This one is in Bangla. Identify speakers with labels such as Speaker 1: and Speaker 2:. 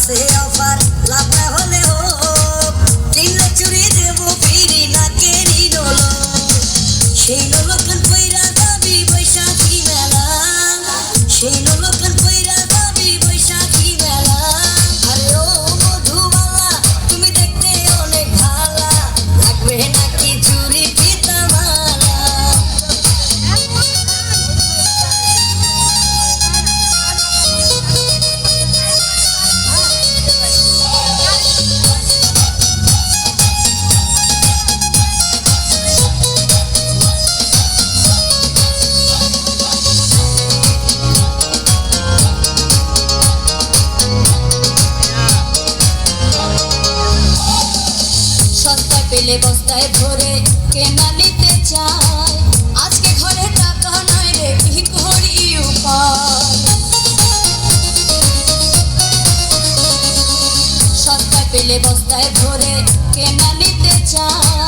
Speaker 1: আছে অফার লাভ না হলেও কিনলে চুরি দেবো ফিরি না কেরি নলো সেই লোকন কইরা যাবি বৈশাখী মেলা সেই লোকন কইরা যাবি বৈশাখী মেলা আরে ও মধুবালা তুমি দেখতে অনেক ভালা লাগবে নাকি চুরি ফিতা মালা সস্তায় পেলে বস্তায় ভরে কেনা নিতে চায় আজকে ঘরে টাকা নাই রে কি করি উপায় সস্তায় পেলে বস্তায় ভরে কেনা নিতে চায়